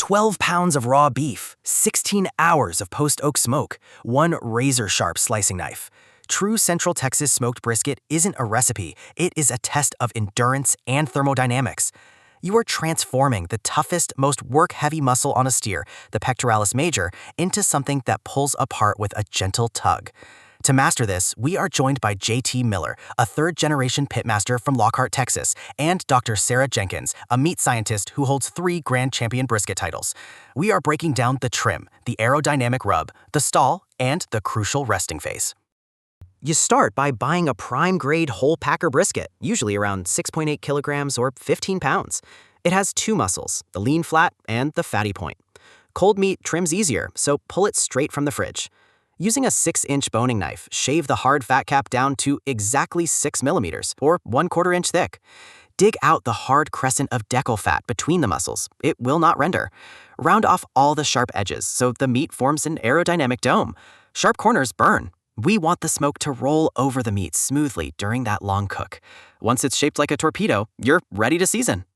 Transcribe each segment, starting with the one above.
12 pounds of raw beef, 16 hours of post-oak smoke, one razor-sharp slicing knife. True Central Texas smoked brisket isn't a recipe, it is a test of endurance and thermodynamics. You are transforming the toughest, most work-heavy muscle on a steer, the pectoralis major, into something that pulls apart with a gentle tug. To master this, we are joined by J.T. Miller, a third-generation pitmaster from Lockhart, Texas, and Dr. Sarah Jenkins, a meat scientist who holds 3 Grand Champion brisket titles. We are breaking down the trim, the aerodynamic rub, the stall, and the crucial resting phase. You start by buying a prime-grade whole packer brisket, usually around 6.8 kilograms or 15 pounds. It has 2 muscles, the lean flat and the fatty point. Cold meat trims easier, so pull it straight from the fridge. Using a 6-inch boning knife, shave the hard fat cap down to exactly 6 millimeters, or 1/4 inch thick. Dig out the hard crescent of decal fat between the muscles. It will not render. Round off all the sharp edges so the meat forms an aerodynamic dome. Sharp corners burn. We want the smoke to roll over the meat smoothly during that long cook. Once it's shaped like a torpedo, you're ready to season.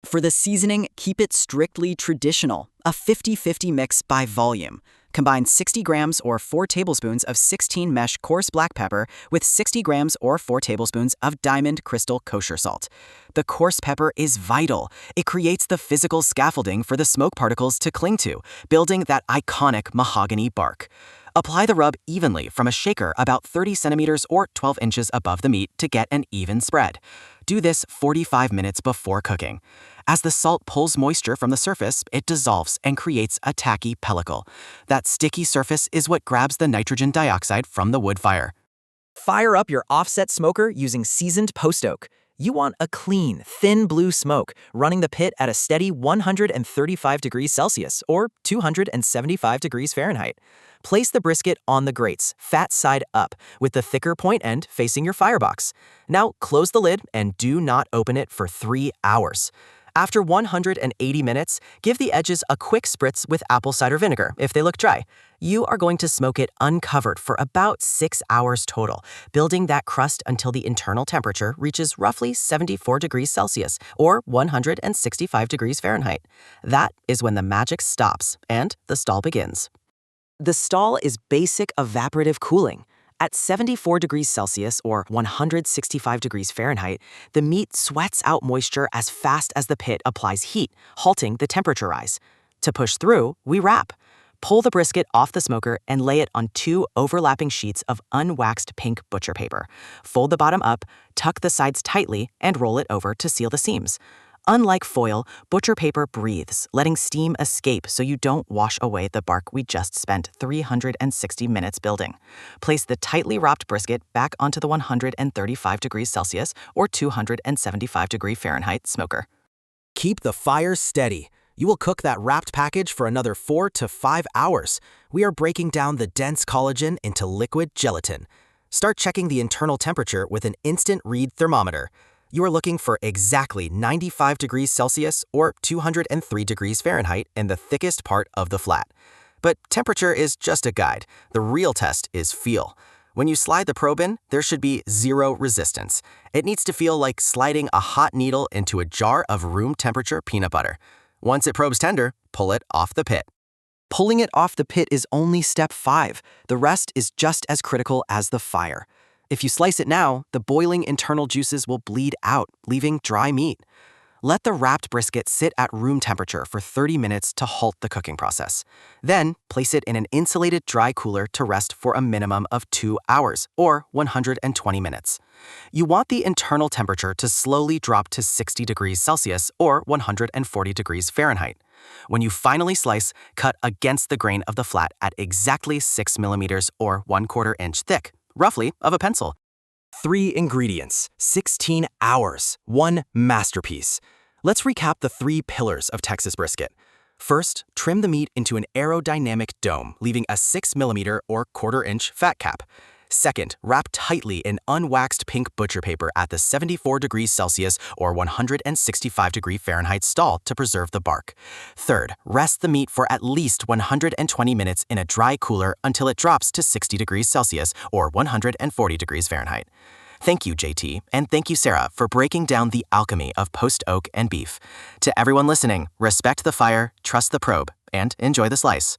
For the seasoning, keep it strictly traditional, a 50-50 mix by volume. Combine 60 grams or 4 tablespoons of 16 mesh coarse black pepper with 60 grams or 4 tablespoons of diamond crystal kosher salt. The coarse pepper is vital. It creates the physical scaffolding for the smoke particles to cling to, building that iconic mahogany bark. Apply the rub evenly from a shaker about 30 centimeters or 12 inches above the meat to get an even spread. Do this 45 minutes before cooking. As the salt pulls moisture from the surface, it dissolves and creates a tacky pellicle. That sticky surface is what grabs the nitrogen dioxide from the wood fire. Fire up your offset smoker using seasoned post oak. You want a clean, thin blue smoke running the pit at a steady 135 degrees Celsius or 275 degrees Fahrenheit. Place the brisket on the grates, fat side up, with the thicker point end facing your firebox. Now close the lid and do not open it for 3 hours. After 180 minutes, give the edges a quick spritz with apple cider vinegar if they look dry. You are going to smoke it uncovered for about 6 hours total, building that crust until the internal temperature reaches roughly 74 degrees Celsius or 165 degrees Fahrenheit. That is when the magic stops and the stall begins. The stall is basic evaporative cooling. At 74 degrees Celsius or 165 degrees Fahrenheit, the meat sweats out moisture as fast as the pit applies heat, halting the temperature rise. To push through, we wrap. Pull the brisket off the smoker and lay it on 2 overlapping sheets of unwaxed pink butcher paper. Fold the bottom up, tuck the sides tightly, and roll it over to seal the seams. Unlike foil, butcher paper breathes, letting steam escape so you don't wash away the bark we just spent 360 minutes building. Place the tightly wrapped brisket back onto the 135 degrees Celsius or 275 degree Fahrenheit smoker. Keep the fire steady. You will cook that wrapped package for another 4 to 5 hours. We are breaking down the dense collagen into liquid gelatin. Start checking the internal temperature with an instant read thermometer. You are looking for exactly 95 degrees Celsius or 203 degrees Fahrenheit in the thickest part of the flat. But temperature is just a guide. The real test is feel. When you slide the probe in, there should be 0 resistance. It needs to feel like sliding a hot needle into a jar of room temperature peanut butter. Once it probes tender, pull it off the pit. Pulling it off the pit is only step 5. The rest is just as critical as the fire. If you slice it now, the boiling internal juices will bleed out, leaving dry meat. Let the wrapped brisket sit at room temperature for 30 minutes to halt the cooking process. Then, place it in an insulated dry cooler to rest for a minimum of 2 hours, or 120 minutes. You want the internal temperature to slowly drop to 60 degrees Celsius, or 140 degrees Fahrenheit. When you finally slice, cut against the grain of the flat at exactly 6 millimeters or 1/4 inch thick, roughly of a pencil. 3 ingredients, 16 hours, 1 masterpiece. Let's recap the 3 pillars of Texas brisket. First, trim the meat into an aerodynamic dome, leaving a 6 millimeter or 1/4 inch fat cap. Second, wrap tightly in unwaxed pink butcher paper at the 74 degrees Celsius or 165 degree Fahrenheit stall to preserve the bark. Third, rest the meat for at least 120 minutes in a dry cooler until it drops to 60 degrees Celsius or 140 degrees Fahrenheit. Thank you, JT, and thank you, Sarah, for breaking down the alchemy of post oak and beef. To everyone listening, respect the fire, trust the probe, and enjoy the slice.